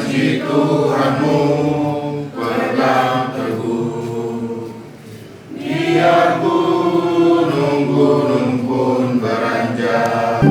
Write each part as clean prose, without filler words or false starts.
Puji Tuhanmu, pegang teguh. Biar gunung-gunung pun beranjak.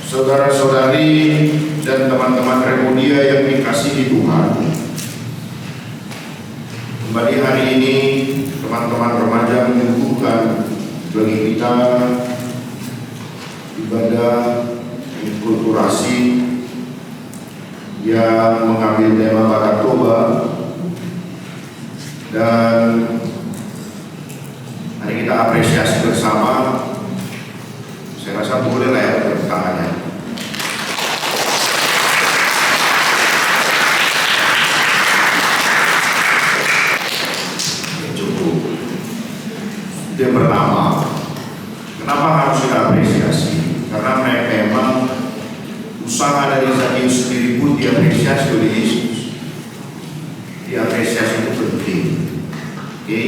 Saudara-saudari dan teman-teman Remudia yang dikasihi Tuhan, kembali hari ini teman-teman remaja menyuguhkan bagi kita ibadah inkulturasi yang mengambil tema Bakat Toba, dan mari kita apresiasi bersama. Saya rasa boleh lah ya tepuk tangannya. Cukup. Yang pertama, kenapa harus kita apresiasi? Karena memang usaha dari Zakheus sendiri pun diapresiasi oleh Yesus. Diapresiasi itu penting. Oke,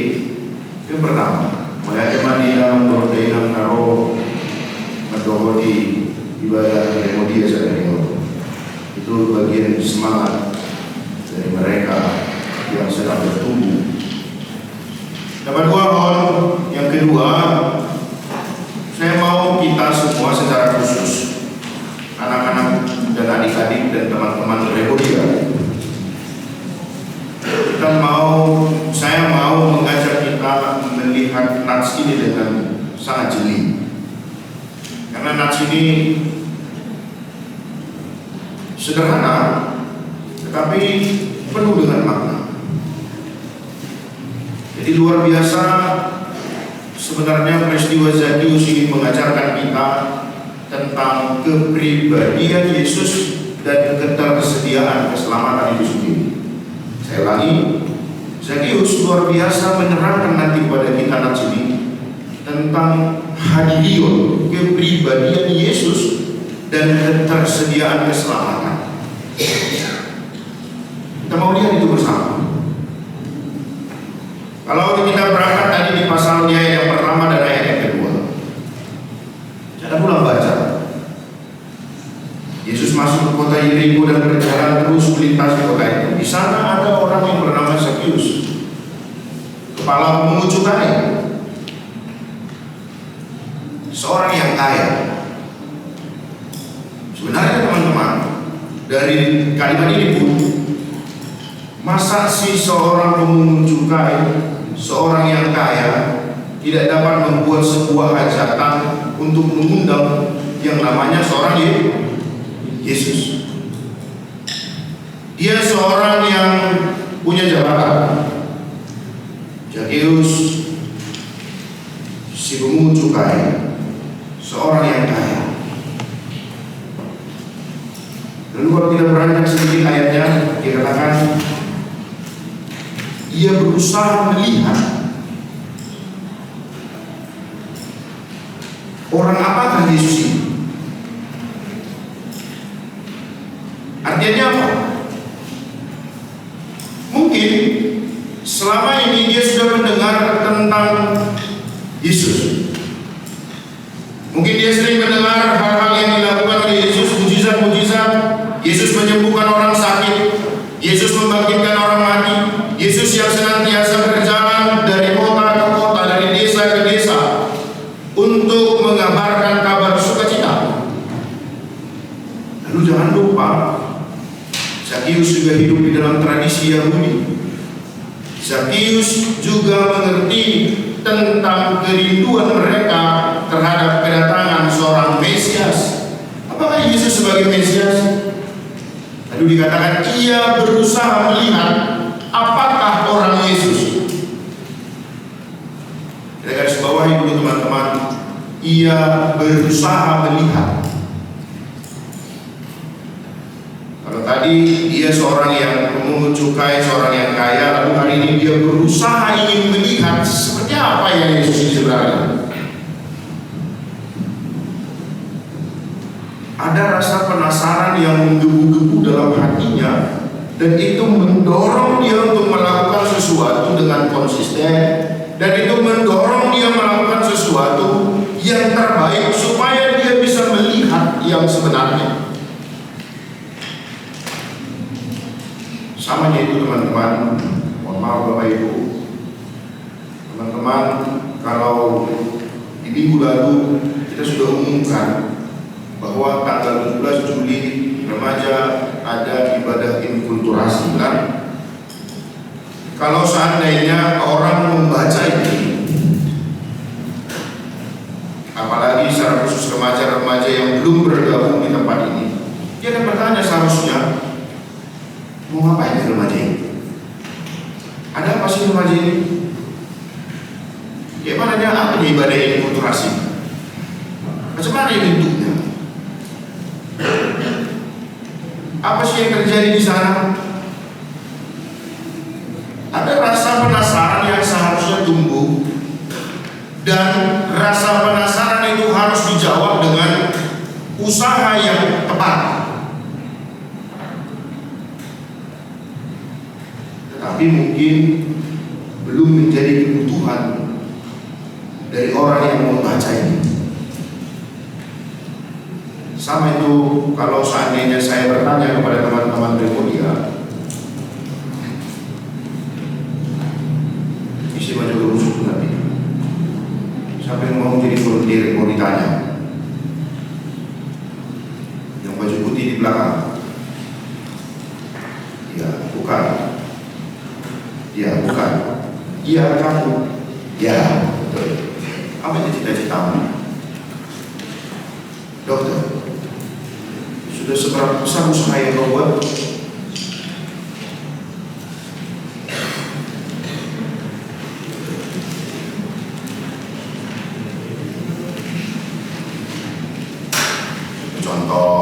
yang pertama, mulai manila protein karo mendohodi ibadah remodia sadari itu bagian semangat dari mereka yang sedang bertumbuh. Yang kedua, saya mau kita semua secara khusus, anak-anak dan adik-adik dan teman-teman remodia, saya mau mengajak kita melihat nats ini dengan sangat jeli. Karena nats ini sederhana, tetapi penuh dengan makna. Jadi luar biasa sebenarnya peristiwa Zakheus ini mengajarkan kita tentang kepribadian Yesus dan ketersediaan keselamatan itu sendiri. Saya ulangi, Zakheus luar biasa menerangkan nanti pada kita nats ini tentang hadirin kepribadian Yesus dan ketersediaan keselamatan. Kita mau lihat itu bersama. Kalau kita berangkat tadi di pasalnya yang pertama dan ayat yang kedua, jangan pulang baca. Yesus masuk ke kota Yeriko dan berjalan terus melintasi kota itu. Di sana ada orang yang bernama Zakheus, kepala pemungut cukai, seorang yang kaya. Sebenarnya teman-teman, dari kalimat ini pun, masa sih seorang pemungut cukai, seorang yang kaya tidak dapat membuat sebuah hajatan untuk mengundang yang namanya seorang Yesus. Dia seorang yang punya jabatan. Zakheus, si pemungut cukai, seorang yang kaya. Lalu kalau kita beranjak sedikit ayatnya, dikatakan ia berusaha melihat orang apakah Yesus ini. Artinya apa? Mungkin selama ini dia sudah mendengar tentang Yesus. Mungkin dia sering mendengar hal-hal yang dilakukan oleh Yesus, mujizat-mujizat. Yesus menyembuhkan orang sakit, Yesus membangkitkan orang mati, Yesus yang senantiasa berjalan dari kota ke kota, dari desa ke desa untuk mengabarkan kabar sukacita. Lalu jangan lupa, Zakheus juga hidup di dalam tradisi Yahudi. Zakheus juga mengerti tentang kerinduan mereka terhadap kedatangan seorang Mesias. Apakah Yesus sebagai Mesias? Lalu dikatakan ia berusaha melihat apakah orang Yesus. Kita garis bawahi dulu teman-teman, ia berusaha melihat. Kalau tadi dia seorang yang pemungut cukai, seorang yang kaya, lalu hari ini dia berusaha ingin melihat seperti apa yang Yesus ini sebenarnya. Ada rasa penasaran yang menggebu-gebu dalam hatinya, dan itu mendorong dia untuk melakukan sesuatu dengan konsisten, dan itu mendorong dia melakukan sesuatu yang terbaik supaya dia bisa melihat yang sebenarnya. Sama itu teman-teman, mohon maaf Bapak Ibu, teman-teman, kalau di minggu lalu kita sudah umumkan bahwa tanggal 17 Juli remaja ada ibadah inkulturasi, kan? Kalau seandainya orang membaca ini, apalagi secara khusus remaja-remaja yang belum bergabung di tempat ini, dia akan bertanya seharusnya, mau ngapain remaja ini? Ada apa sih remaja ini? Gimana dia apa ibadah inkulturasi? Macam mana bentuknya? Apa sih yang terjadi di sana? Ada rasa penasaran yang seharusnya tumbuh, dan rasa penasaran itu harus dijawab dengan usaha yang tepat. Tetapi mungkin belum menjadi kebutuhan dari orang yang membaca ini. Sama itu kalau seandainya saya bertanya kepada teman-teman Bermudia, isi baju rusuk nanti, siapa yang mau jadi volunteer, mau ditanya. Yang baju putih di belakang, ya bukan, ya bukan, iya kamu, ya betul. Apa itu cita-citamu? Dokter. Sudah seberapa besar usaha yang kau buat? Contoh,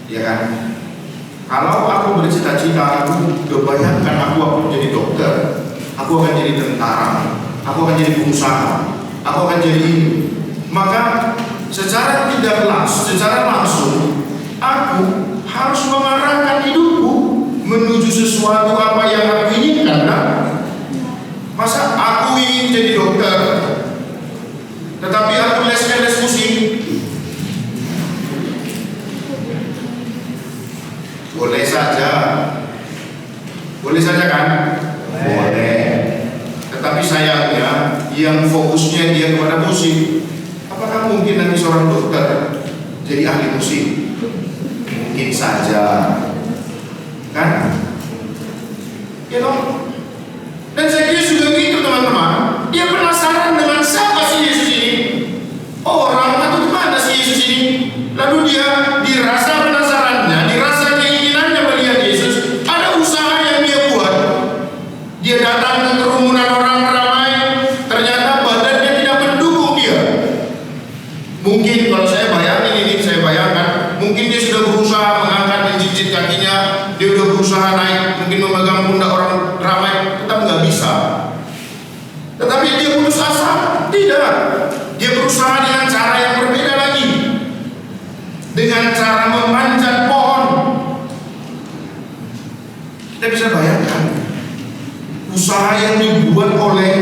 ya kan? Kalau aku bercita-cita, aku bayangkan aku akan jadi dokter, aku akan jadi tentara, aku akan jadi pengusaha, aku akan jadi ini. Maka secara langsung aku harus mengarahkan hidupku menuju sesuatu apa yang aku inginkan, kan? Masa aku ingin jadi dokter tetapi aku les musik? Boleh saja kan? Boleh. Tetapi sayangnya yang fokusnya dia kepada musik. Apakah mungkin nanti seorang dokter jadi ahli musik? Mungkin saja, kan? You know? Dan Zakheus juga gitu, teman-teman. Dia penasaran dengan siapa sih Yesus ini? Orang atau gimana sih Yesus ini? Lalu dia dirasa penasarannya, dirasa keinginannya melihat Yesus. Ada usaha yang dia buat. Dia datang ke kerumunan orang ramai, ternyata badannya tidak mendukung dia. Mungkin kalau saya bayangkan, mungkin dia sudah berusaha mengangkat menjinjit kakinya, dia sudah berusaha naik, mungkin memegang pundak orang ramai, tetap nggak bisa. Tetapi dia putus asa? Tidak. Dia berusaha dengan cara yang berbeda lagi, dengan cara memanjat pohon. Kita bisa bayangkan usaha yang dibuat oleh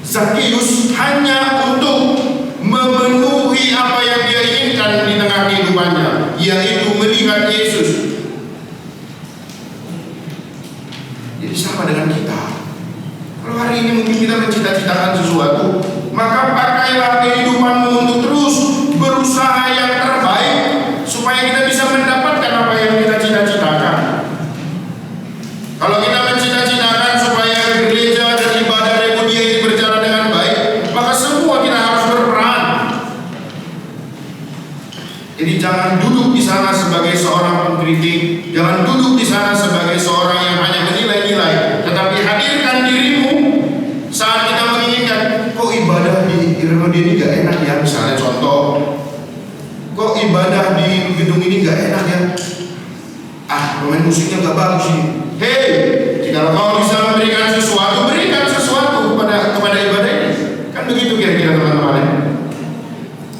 Zakheus hanya untuk memenuhi apa yang dia inginkan di tengah kehidupannya, yaitu melihat Yesus. Jadi sama dengan kita. Kalau hari ini mungkin kita mencita-citakan sesuatu, maka pakailah kehidupanmu untuk terus berusaha yang terbaik supaya kita bisa mendapatkan apa yang kita cita-citakan. Kalau kita mencita-citakan supaya gereja dan ibadah Remudia ini berjalan dengan baik, maka semua kita harus berperan. Jadi jangan duduk di sana sebagai seorang pengkritik, jangan duduk di sana sebagai seorang yang hanya menilai-nilai, tetapi hadirkan dirimu saat kita menginginkan. Kok ibadah di Remudia ini gak enak ya? Misalnya contoh, kok ibadah di gedung ini gak enak ya? Pemain musiknya gak bagus ini. Hei, jika kau bisa memberikan sesuatu, berikan sesuatu kepada ibadah ini. Kan begitu kira-kira teman-teman.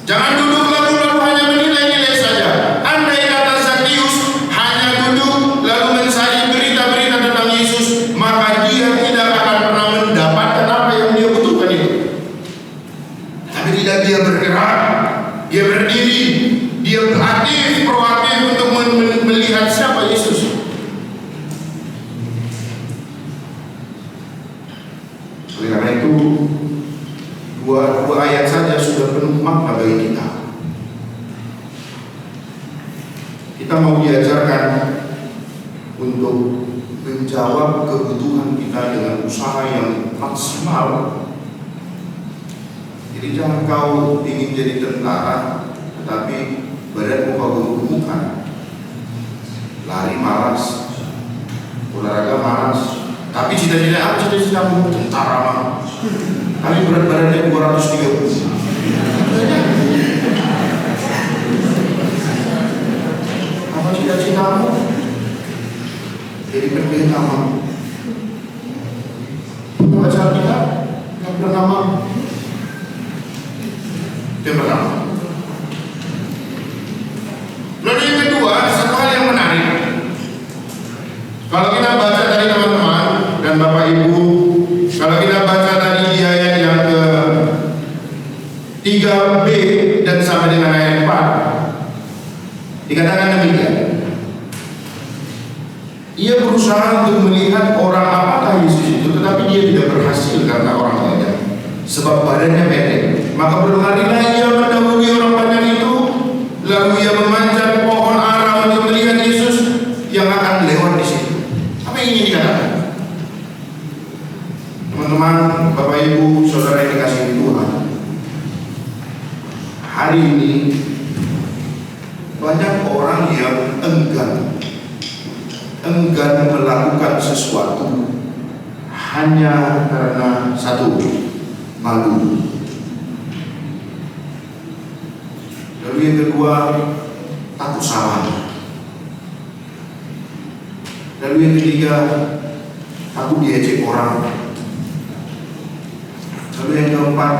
Jangan duduk lalu hanya menilai-nilai saja. Andai kata Zakheus hanya duduk lalu mencari berita-berita tentang Yesus, maka dia tidak akan pernah mendapatkan apa yang dia butuhkan itu. Tapi tidak, dia bergerak, dia berdiri, dia aktif, proaktif untuk melihat siapa Yesus. Oleh karena itu, dua ayat saja sudah penuh makna bagi kita. Kita mau diajarkan untuk menjawab kebutuhan kita dengan usaha yang maksimal. Jadi jangan kau ingin jadi tentara, tetapi badanmu kau gemuk-gemukan, lari malas, olahraga malas. Tapi cita-cita apa? Cita-citamu tentara mah. Tapi berat badannya 230. Dan Bapak Ibu, kalau kita baca tadi di ayat yang ke 3b dan sampai dengan ayat 4, dikatakan demikian. Ia berusaha untuk melihat orang apakah Yesus itu, tetapi dia tidak berhasil karena orang banyak, sebab badannya pendek. Maka berlarilah ia mendahului orang banyak itu, lalu ia memanjat pohon ara untuk melihat Yesus yang akan lewat di situ. Apa yang ingin dikatakan? Teman-teman, Bapak Ibu, Saudara yang dikasihi Tuhan, hari ini banyak orang yang enggan melakukan sesuatu hanya karena satu, malu. Lalu yang kedua, takut salah. Lalu yang ketiga, takut diejek orang. Lalu yang keempat,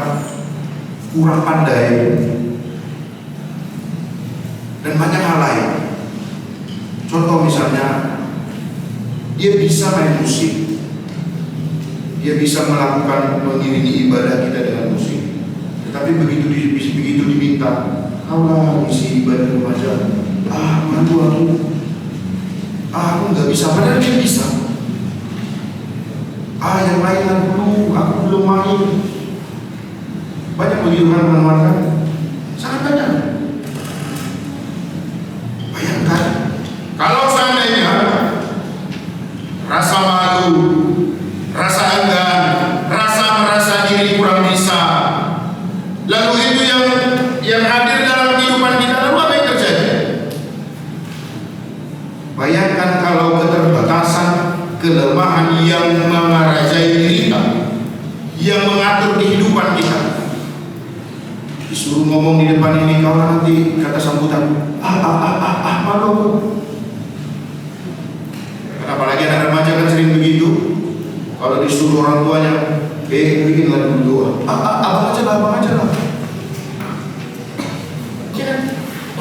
kurang pandai. Dan banyak hal lain. Contoh misalnya, dia bisa main musik, dia bisa melakukan mengiringi ibadah kita dengan musik. Tetapi begitu diminta, Allah isi ibadah remaja, malu aku nggak bisa. Padahal dia bisa. Yang lain dulu, aku belum main. Banyak begitu kan teman-teman? Sangat banyak. Bayangkan, kalau seandainya rasa malu, rasa enggan, rasa merasa diri kurang bisa, lalu itu yang hadir dalam kehidupan kita, lalu apa yang terjadi? Bayangkan kalau keterbatasan, kelemahan yang mengarajai diri kita, yang mengatur kehidupan kita, disuruh ngomong di depan ini, kau nanti kata sambutan, malu. Apalagi anak remaja kan sering begitu. Kalau disuruh orang tuanya, bikin lagu doa, abang aja lah.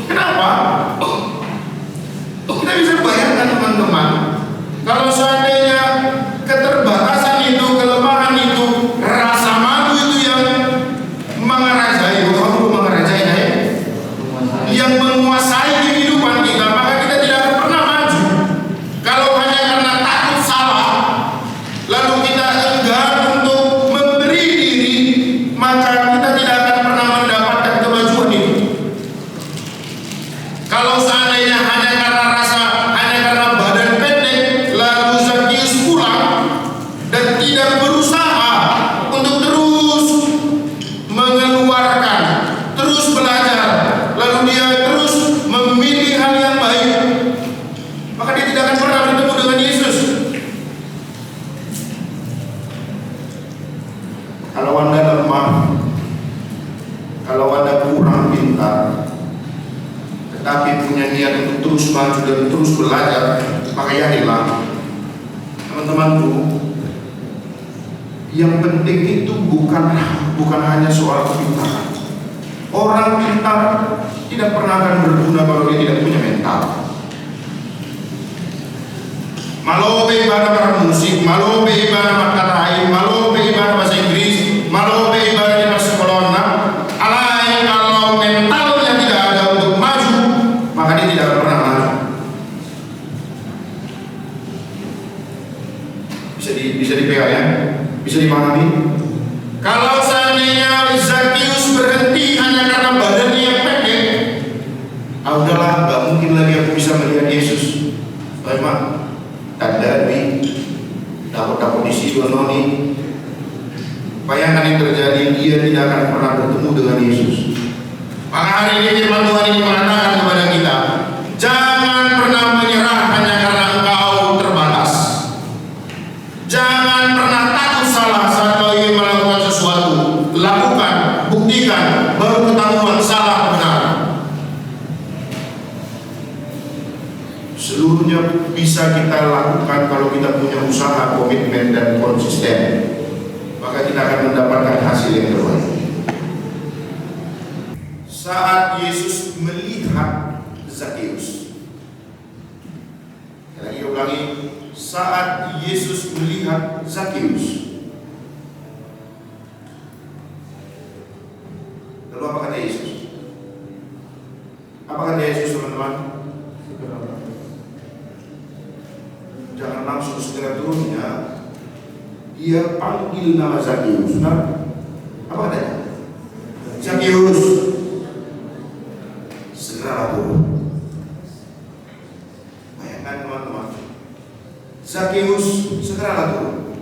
Kenapa? Kita bisa bayangkan teman-teman, kalau seandainya keterbatasan itu, kelemahan itu, rasa malu itu yang mengarajai, yang menguasai kehidupan kita, maka kita tidak akan pernah maju. Kalau hanya karena takut salah, lalu kita enggan untuk memberi diri, maka kita tidak akan pernah mendapatkan kemajuan itu. Kalau seandainya hanya karena badan pendek, lalu Zakheus pulang dan tidak berusaha untuk terus mengeluarkan, terus belajar, lalu dia terus memilih hal yang baik, maka dia tidak akan pernah bertemu dengan Yesus. Kalau Anda lemah, kalau Anda kurang pintar, tetapi punya niat untuk terus maju dan terus belajar, maka yakinlah teman-temanku, yang penting itu bukan hanya soal kepintaran. Orang pintar tidak pernah akan berguna kalau dia tidak punya mental. Malo ibadah musik, malo ibadah kata lain, malo ibadah bahasa Inggris, malo ibadah di sekolah. Alai kalau mentalnya tidak ada untuk maju, maka dia tidak akan pernah maju. Bisa dipegang ya, bisa dipahami. Kalau seandainya Zakheus berhenti hanya karena badannya yang pendek, udahlah, gak mungkin lagi aku bisa melihat Yesus. Memang tanda takut di situ noni. Bayangkan yang terjadi, dia tidak akan pernah bertemu dengan Yesus. Maka hari ini firman Tuhan ini mengatakan kepada kita, jangan pernah menyerah hanya karena engkau terbatas. Jangan pernah takut salah saat kau ingin melakukan sesuatu. Lakukan, buktikan, baru ketahuan salah benar. Seluruhnya bisa kita lakukan kalau kita punya usaha, komitmen, dan konsisten. Maka kita akan mendapatkan hasil yang terbaik. Saat Yesus melihat Zakheus, lagi ulangi, saat Yesus melihat Zakeus. Lalu apa kata Yesus? Apa kata Yesus, teman-teman? Jangan langsung segera turunnya. Dia panggil nama Zakeus. Nah, apa katanya? Zakeus, segera turun. Bayangkan teman-teman, Zakeus segera turun.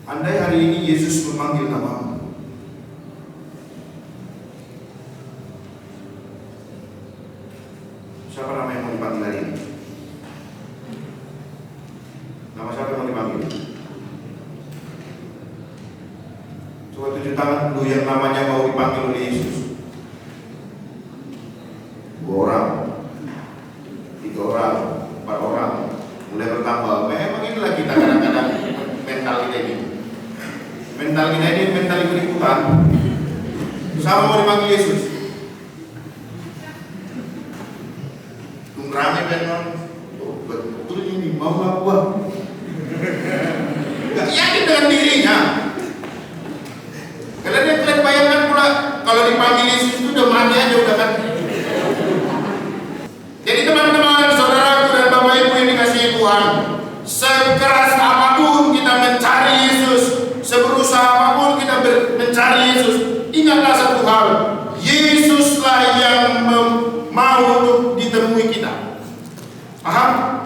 Andai hari ini Yesus memanggil namamu, siapa nama yang mau dipanggil hari ini? Nama siapa yang mau dipanggil? Coba tunjuk tangan dulu yang namanya mau dipanggil oleh Yesus. 2 orang, 3 orang, 4 orang, mulai bertambah. Memang inilah kita kadang-kadang mental kita ini. Mental kita ini mental ikut-ikutan. Sama mau dipanggil Yesus. Rame kan, oh, betul ini mau apa? Gak yakin dengan dirinya. Kalian bayangkan pula kalau dipanggil Yesus itu udah mati aja udah kan. Jadi teman-teman, saudaraku dan bapak ibu yang dikasihi Tuhan, sekeras apapun kita mencari Yesus, seberusaha apapun kita mencari Yesus, ingatlah satu hal, Yesuslah yang mau untuk ditemui kita. Paham?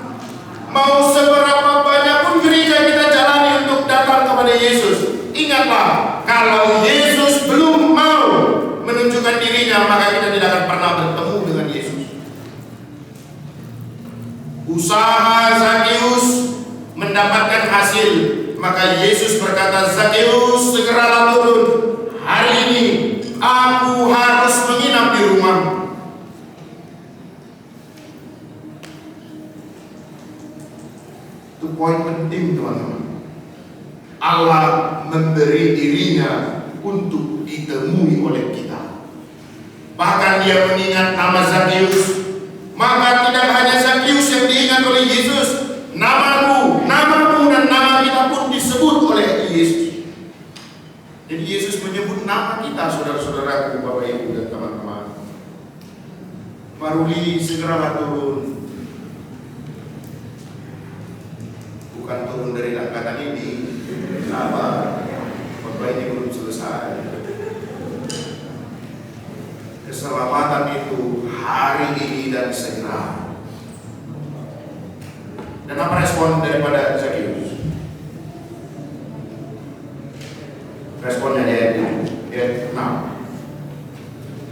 Mau seberapa banyak pun gereja kita jalani untuk datang kepada Yesus, ingatlah, kalau Yesus belum mau menunjukkan dirinya, maka kita tidak akan pernah bertemu dengan Yesus. Usaha Zakeus mendapatkan hasil, maka Yesus berkata, Zakeus, segeralah turun. Hari ini aku harus menginap di rumah. Itu poin penting, teman-teman. Allah memberi dirinya untuk ditemui oleh kita. Bahkan dia mengingat nama Zakeus. Maka tidak hanya Zakeus yang diingat oleh Yesus, namamu dan nama kita pun disebut oleh Yesus. Jadi Yesus menyebut nama kita, saudara-saudaraku, bapak ibu dan teman-teman. Maruli, segeralah turun. Bukan turun dari angkatan ini, sabar, khotbah ini belum selesai. Keselamatan itu hari ini dan segera. Dan apa respon daripada Zakeus? Responnya ayat 6.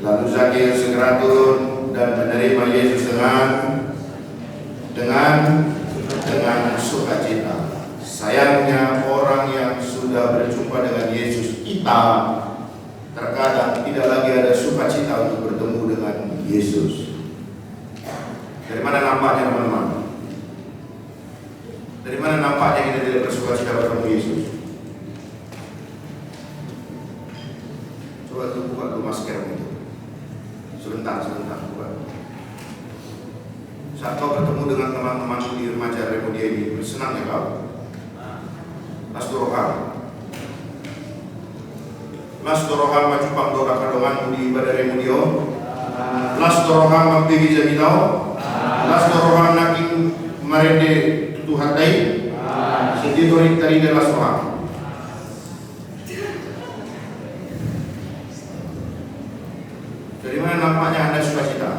Lalu Zakeus segera turun dan menerima Yesus dengan sukacita. Sayangnya orang yang sudah berjumpa dengan Yesus, kita terkadang tidak lagi ada sukacita untuk bertemu dengan Yesus. Dari mana nampaknya, teman-teman? Dari mana nampaknya kita tidak bersukacita bertemu Yesus? Coba buka dulu masker itu. Sebentar buka. Saat kau bertemu dengan teman-teman di remaja Remudia ini, bersenang ya kau? Las dorohan maju pangdora kadongan di ibadah Remudio. Las dorohan mampiri jaminau. Las dorohan naking marende tutuhat dai. Sedih torik tadi de las dorohan. Dari mana nampaknya Anda sukacita?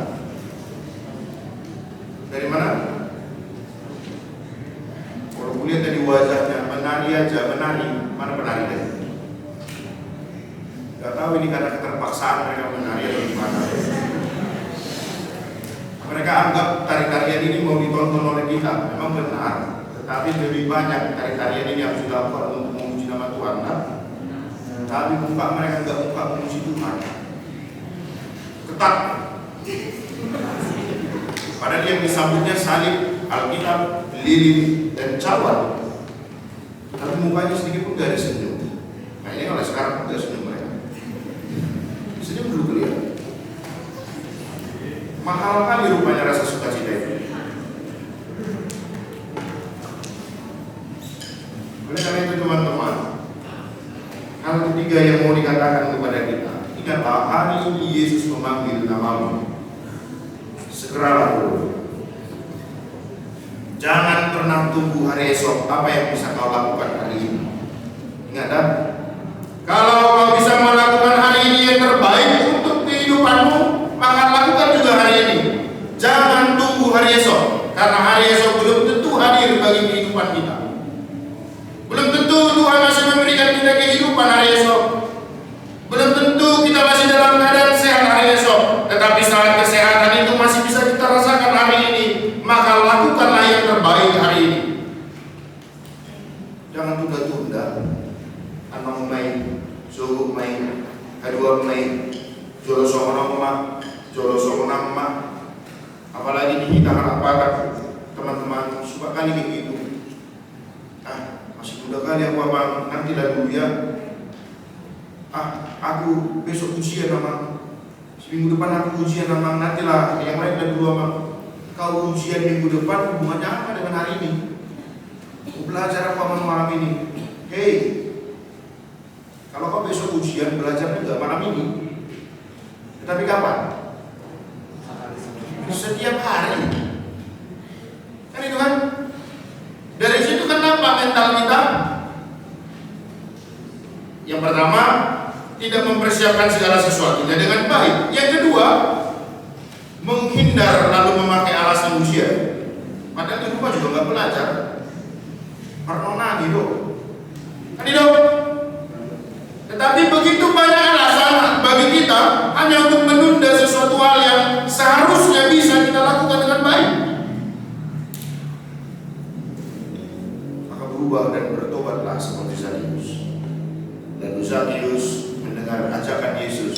Dari mana? Kalau kulihat dari wajahnya, menari aja, mana penari deh? Gak tahu ini karena keterpaksaan mereka menari atau gimana. Mereka anggap tari-tarian ini mau ditonton oleh kita, memang benar. Tetapi lebih banyak tari-tarian ini yang sudah dilakukan untuk memuji nama Tuhan, kan? Tapi muka mereka nggak muka memuji Tuhan. Ketat. Padahal yang disambutnya salib, Alkitab, lilin, dan cawan. Tapi mukanya sedikit pun gak ada senyum. Nah ini oleh sekarang gak senyum mereka. Senyum dulu kelihatan. Mahal kali rupanya ketiga yang mau dikatakan kepada kita, ingatlah hari ini Yesus memanggil namamu. Segeralah dulu. Jangan pernah tunggu hari esok apa yang bisa kau lakukan hari ini. Ingat dah, kalau kau bisa melakukan hari ini yang terbaik untuk kehidupanmu, maka lakukan juga hari ini. Jangan tunggu hari esok, karena hari esok belum tentu hadir bagi kehidupan kita. Belum tentu Tuhan masih memberikan kita kehidupan hari esok. Belum tentu kita masih dalam keadaan sehat hari esok. Tetapi saat kesehatan itu masih bisa kita rasakan hari ini, maka lakukanlah yang terbaik hari ini. Jangan tunda-tunda. Anong may, sugog may, kadua may, joloso mo nama. Apalagi di kita harapan teman-teman suka kali begitu. Masih muda kali aku abang, nanti lah dulu ya. Aku besok ujian abang, minggu depan aku ujian abang, nantilah yang lain dan dulu abang. Kau ujian minggu depan hubungannya apa dengan hari ini? Aku belajar apa malam ini? Hei, kalau kau besok ujian belajar juga malam ini. Tetapi kapan? Setiap hari. Kan itu kan? Dari situ kan nampak mental kita. Yang pertama, tidak mempersiapkan segala sesuatunya dengan baik. Yang kedua, menghindar lalu memakai alasan ujian. Padahal di rumah juga nggak belajar. Pernah gitu. Kan itu. Tetapi begitu banyak alasan bagi kita hanya untuk menunda sesuatu hal yang seharusnya bisa kita lakukan dengan baik. Maka berubah dan bertobatlah seperti Zakheus. Lalu Zakheus mendengar ajakan Yesus,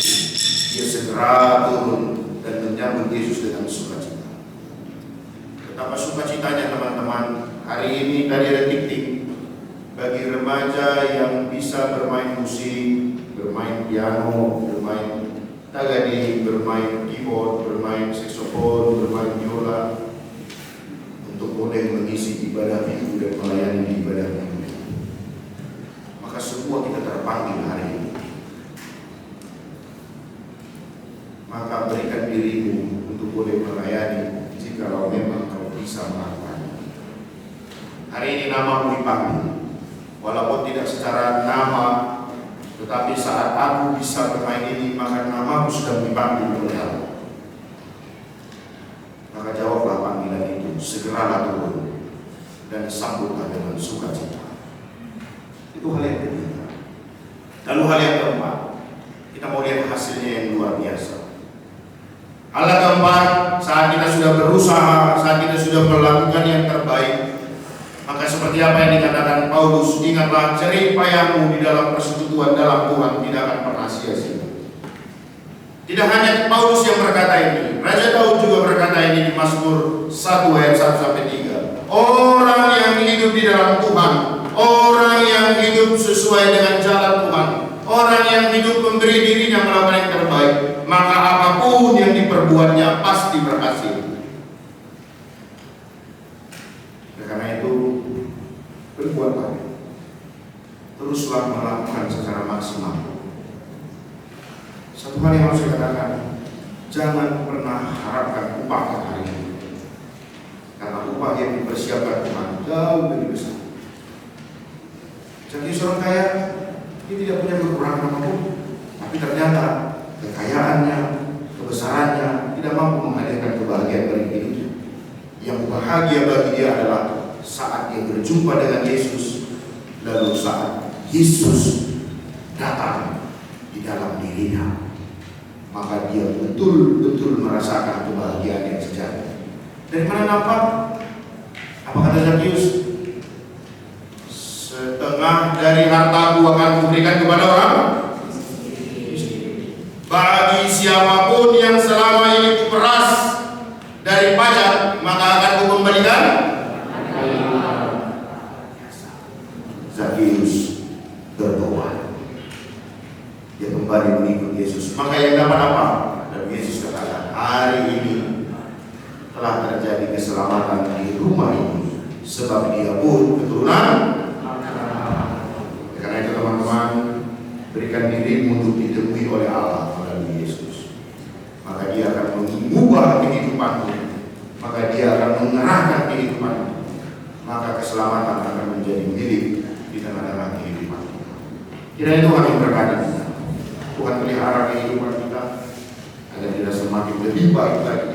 dia segera turun dan menyambut Yesus dengan sukacita. Betapa sukacitanya teman-teman hari ini tadi ada tik-tik bagi remaja yang bisa bermain musik, bermain piano, bermain tagadi, bermain keyboard, bermain saxophone, bermain biola, untuk boleh mengisi ibadah minggu dan melayani di ibadah minggu. Maka semua kita terpanggil hari ini. Maka berikan dirimu untuk boleh melayani jikalau memang kau bisa melakukannya. Hari ini namamu dipanggil, walaupun tidak secara nama, tetapi saat aku bisa bermain ini, maka namamu sudah dipanggil oleh Allah. Maka jawablah panggilan itu, segeralah turun dan sambutlah dengan sukacita. Itu hal yang ketiga. Lalu hal yang keempat, kita mau lihat hasilnya yang luar biasa. Hal yang keempat, saat kita sudah berusaha, saat kita sudah melakukan yang terbaik, maka seperti apa yang dikatakan Paulus, ingatlah jerih payahmu di dalam persekutuan dalam Tuhan tidak akan pernah sia-sia. Tidak hanya Paulus yang berkata ini, Raja Daud juga berkata ini di Mazmur 1 ayat 1-3. Orang yang hidup di dalam Tuhan, orang yang hidup sesuai dengan jalan Tuhan, orang yang hidup memberi dirinya melakukan yang terbaik, maka apapun yang diperbuatnya pasti berhasil. Karena itu, berbuatlah, teruslah melakukan secara maksimal. Satu hal yang harus dikatakan, jangan pernah harapkan upah hari ini, karena upah yang dipersiapkan Tuhan jauh lebih besar. Jadi seorang kaya, dia tidak punya kekurangan apapun, tapi ternyata kekayaannya, kebesarannya tidak mampu menghadirkan kebahagiaan bagi hidupnya. Yang bahagia bagi dia adalah saat dia berjumpa dengan Yesus, lalu saat Yesus datang di dalam dirinya, maka dia betul-betul merasakan kebahagiaan yang sejati. Dari mana nampak? Apa kata Zakheus? Setengah dari hartaku akan kuberikan kepada orang. Bagi siapapun yang selama ini kuperas dari pajak, maka akan kukembalikan. Zakheus bertobat, dia kembali mengikut Yesus. Maka yang dapat apa? Dan Yesus katakan, hari ini telah terjadi keselamatan di rumah ini, sebab dia pun keturunan. Karena itu teman-teman, berikan dirimu untuk ditemui oleh Allah melalui Yesus. Maka dia akan mengubah kehidupanmu, maka dia akan mengarahkan kehidupanmu, maka keselamatan akan menjadi milik di tengah-tengah kehidupan. Kiranya Tuhan yang berkati kita, Tuhan pelihara kehidupan kita agar kita semakin lebih baik lagi